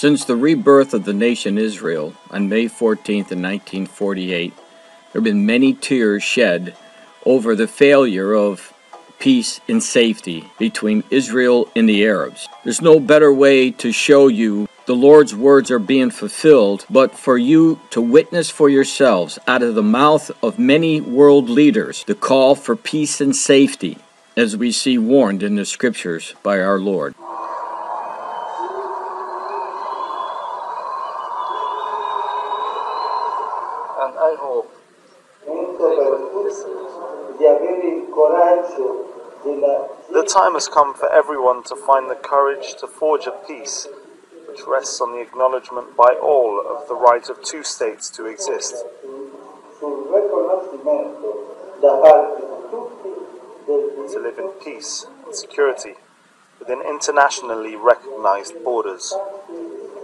Since the rebirth of the nation Israel on May 14th in 1948, there have been many tears shed over the failure of peace and safety between Israel and the Arabs. There's no better way to show you the Lord's words are being fulfilled, but for you to witness for yourselves out of the mouth of many world leaders the call for peace and safety, as we see warned in the scriptures by our Lord. And I hope the time has come for everyone to find the courage to forge a peace which rests on the acknowledgement by all of the right of two states to exist. To live in peace and security within internationally recognized borders.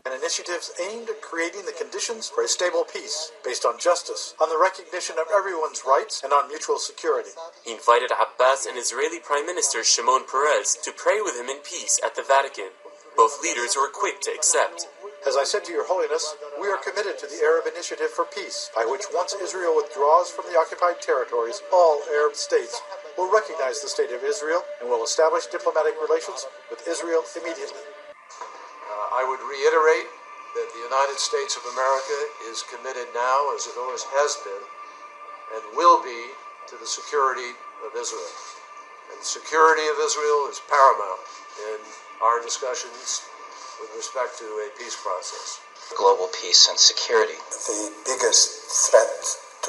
And initiatives aimed at creating the conditions for a stable peace based on justice, on the recognition of everyone's rights, and on mutual security. He invited Abbas and Israeli Prime Minister Shimon Peres to pray with him in peace at the Vatican. Both leaders were quick to accept. As I said to Your Holiness, we are committed to the Arab Initiative for Peace, by which once Israel withdraws from the occupied territories, all Arab states will recognize the State of Israel and will establish diplomatic relations with Israel immediately. I would reiterate that the United States of America is committed now, as it always has been, and will be, to the security of Israel. And the security of Israel is paramount in our discussions with respect to a peace process. Global peace and security. The biggest threat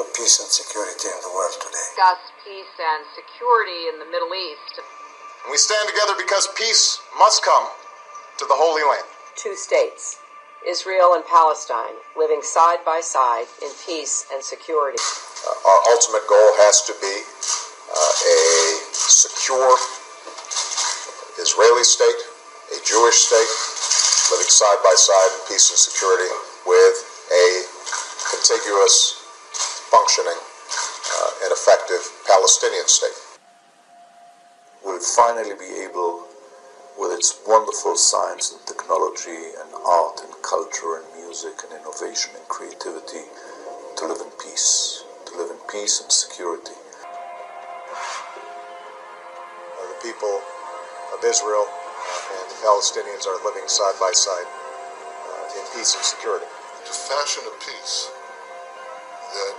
to peace and security in the world today. Discuss peace and security in the Middle East. And we stand together because peace must come to the Holy Land. Two states, Israel and Palestine, living side by side in peace and security. Our ultimate goal has to be a secure Israeli state, a Jewish state, living side by side in peace and security with a contiguous, functioning, and effective Palestinian state. We'll finally be able, with its wonderful science and technology and art and culture and music and innovation and creativity, to live in peace and security. The people of Israel and the Palestinians are living side by side in peace and security. To fashion a peace that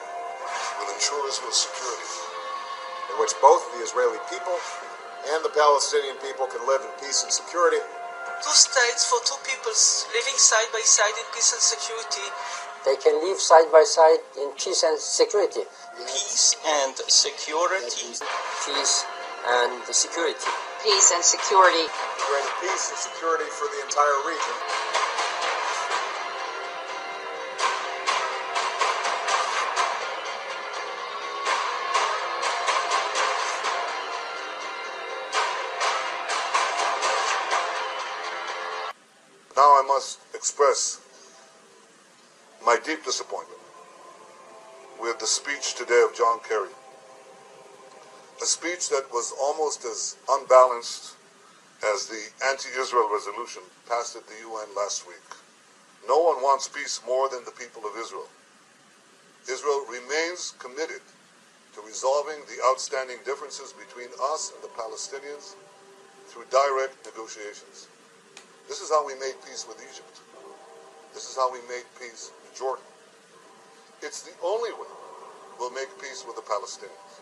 will ensure Israel's security, in which both the Israeli people and the Palestinian people can live in peace and security. Two states for two peoples living side by side in peace and security. They can live side by side in peace and security. Peace and security. Peace and security. Peace and security. Bring peace and security for the entire region. Now I must express my deep disappointment with the speech today of John Kerry. A speech that was almost as unbalanced as the anti-Israel resolution passed at the UN last week. No one wants peace more than the people of Israel. Israel remains committed to resolving the outstanding differences between us and the Palestinians through direct negotiations. This is how we made peace with Egypt. This is how we made peace with Jordan. It's the only way we'll make peace with the Palestinians.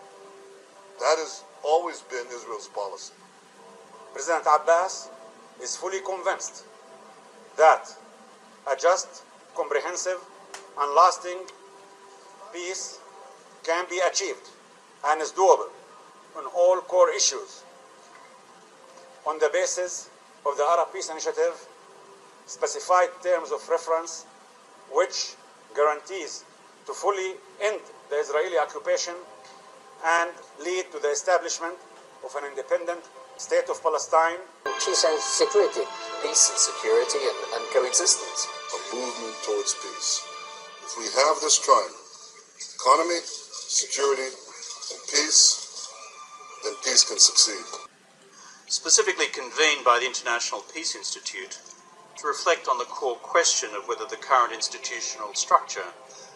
That has always been Israel's policy. President Abbas is fully convinced that a just, comprehensive, and lasting peace can be achieved and is doable on all core issues on the basis of the Arab Peace Initiative, specified terms of reference, which guarantees to fully end the Israeli occupation and lead to the establishment of an independent state of Palestine. Peace and security. Peace and security and coexistence. A movement towards peace. If we have this triangle, economy, security, and peace, then peace can succeed. Specifically convened by the International Peace Institute, to reflect on the core question of whether the current institutional structure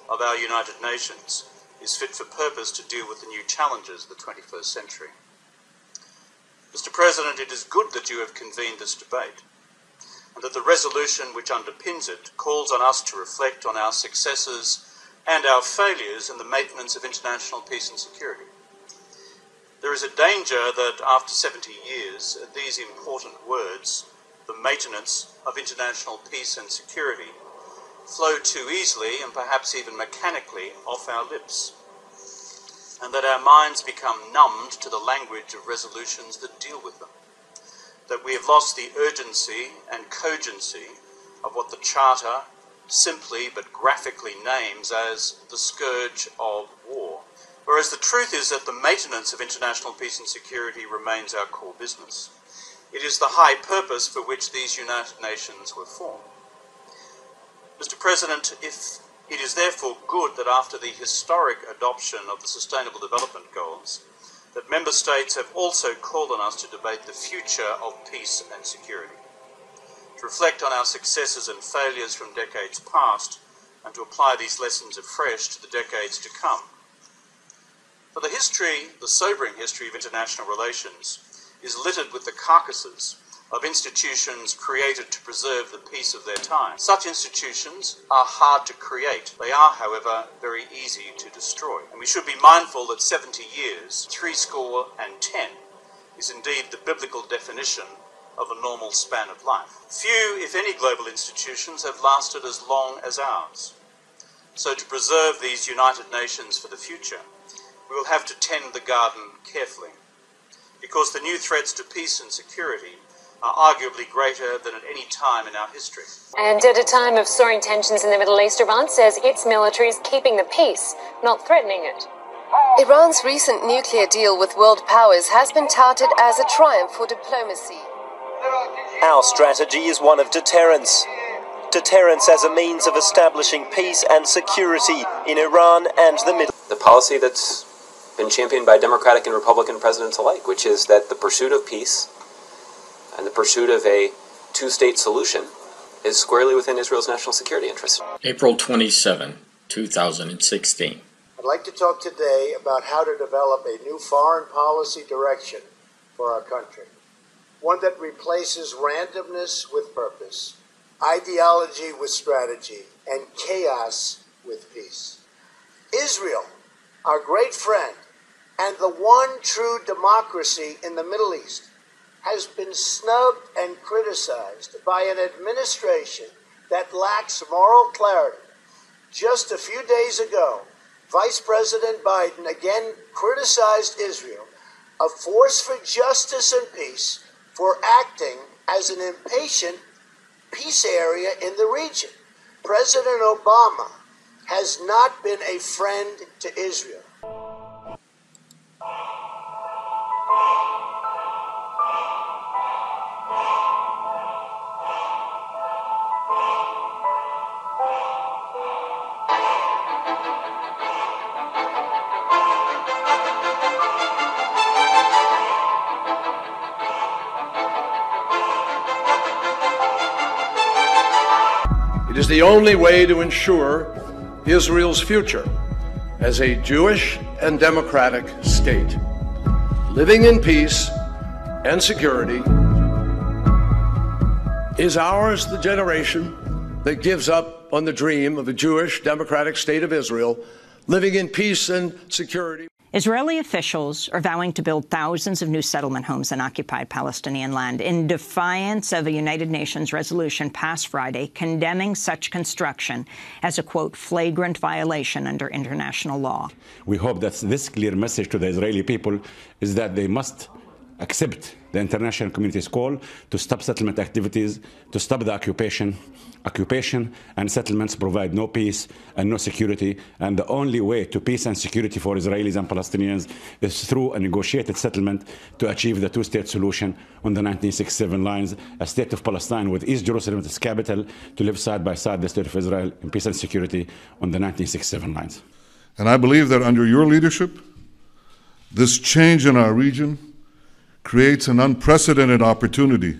of our United Nations is fit for purpose to deal with the new challenges of the 21st century. Mr. President, it is good that you have convened this debate, and that the resolution which underpins it calls on us to reflect on our successes and our failures in the maintenance of international peace and security. There is a danger that after 70 years, these important words, the maintenance of international peace and security, flow too easily and perhaps even mechanically off our lips, and that our minds become numbed to the language of resolutions that deal with them, that we have lost the urgency and cogency of what the Charter simply but graphically names as the scourge of war. Whereas the truth is that the maintenance of international peace and security remains our core business. It is the high purpose for which these United Nations were formed. Mr. President, it is therefore good that after the historic adoption of the Sustainable Development Goals, that Member States have also called on us to debate the future of peace and security, to reflect on our successes and failures from decades past, and to apply these lessons afresh to the decades to come. For the sobering history of international relations is littered with the carcasses of institutions created to preserve the peace of their time. Such institutions are hard to create. They are, however, very easy to destroy. And we should be mindful that 70 years, 70, is indeed the biblical definition of a normal span of life. Few, if any, global institutions have lasted as long as ours. So to preserve these United Nations for the future, we will have to tend the garden carefully, because the new threats to peace and security are arguably greater than at any time in our history. And at a time of soaring tensions in the Middle East, Iran says its military is keeping the peace, not threatening it. Iran's recent nuclear deal with world powers has been touted as a triumph for diplomacy. Our strategy is one of deterrence. Deterrence as a means of establishing peace and security in Iran and the Middle East. The policy that's been championed by Democratic and Republican presidents alike, which is that the pursuit of peace and the pursuit of a two-state solution is squarely within Israel's national security interests. April 27, 2016. I'd like to talk today about how to develop a new foreign policy direction for our country. One that replaces randomness with purpose, ideology with strategy, and chaos with peace. Israel, our great friend, and the one true democracy in the Middle East, has been snubbed and criticized by an administration that lacks moral clarity. Just a few days ago, Vice President Biden again criticized Israel, a force for justice and peace, for acting as an impatient peace area in the region. President Obama has not been a friend to Israel. It is the only way to ensure Israel's future as a Jewish and democratic state, living in peace and security. Is ours the generation that gives up on the dream of a Jewish democratic state of Israel, living in peace and security? Israeli officials are vowing to build thousands of new settlement homes on occupied Palestinian land in defiance of a United Nations resolution passed Friday condemning such construction as a, quote, flagrant violation under international law. We hope that this clear message to the Israeli people is that they must accept the international community's call to stop settlement activities, to stop the occupation. Occupation and settlements provide no peace and no security, and the only way to peace and security for Israelis and Palestinians is through a negotiated settlement to achieve the two-state solution on the 1967 lines, a state of Palestine with East Jerusalem as its capital to live side by side the state of Israel in peace and security on the 1967 lines. And I believe that under your leadership, this change in our region creates an unprecedented opportunity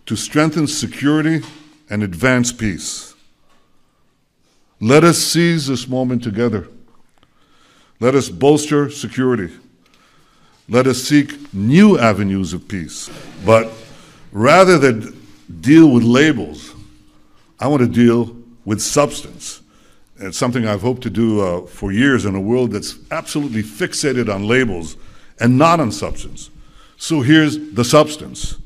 to strengthen security and advance peace. Let us seize this moment together. Let us bolster security. Let us seek new avenues of peace. But rather than deal with labels, I want to deal with substance. It's something I've hoped to do for years in a world that's absolutely fixated on labels and not on substance. So here's the substance.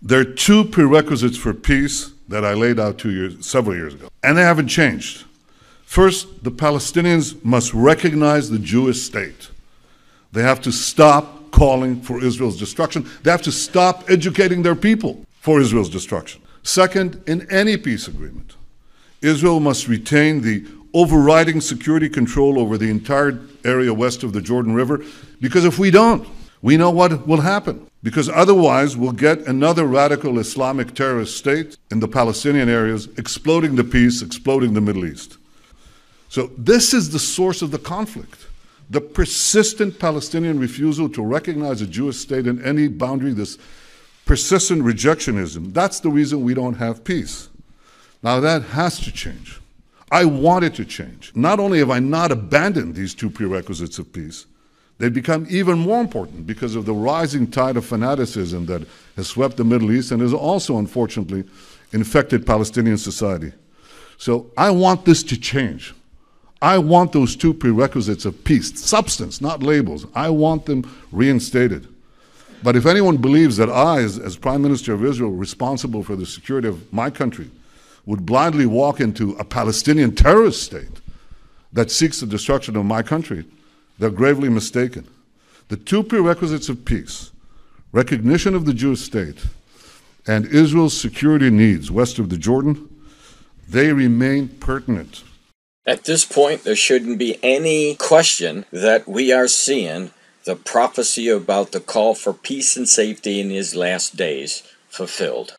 There are two prerequisites for peace that I laid out several years ago, and they haven't changed. First, the Palestinians must recognize the Jewish state. They have to stop calling for Israel's destruction. They have to stop educating their people for Israel's destruction. Second, in any peace agreement, Israel must retain the overriding security control over the entire area west of the Jordan River, because if we don't, we know what will happen. Because otherwise, we'll get another radical Islamic terrorist state in the Palestinian areas, exploding the peace, exploding the Middle East. So this is the source of the conflict. The persistent Palestinian refusal to recognize a Jewish state in any boundary, this persistent rejectionism, that's the reason we don't have peace. Now that has to change. I want it to change. Not only have I not abandoned these two prerequisites of peace, they've become even more important because of the rising tide of fanaticism that has swept the Middle East and has also, unfortunately, infected Palestinian society. So I want this to change. I want those two prerequisites of peace, substance, not labels. I want them reinstated. But if anyone believes that I, as Prime Minister of Israel, responsible for the security of my country, would blindly walk into a Palestinian terrorist state that seeks the destruction of my country, they're gravely mistaken. The two prerequisites of peace, recognition of the Jewish state, and Israel's security needs west of the Jordan, they remain pertinent. At this point, there shouldn't be any question that we are seeing the prophecy about the call for peace and safety in his last days fulfilled.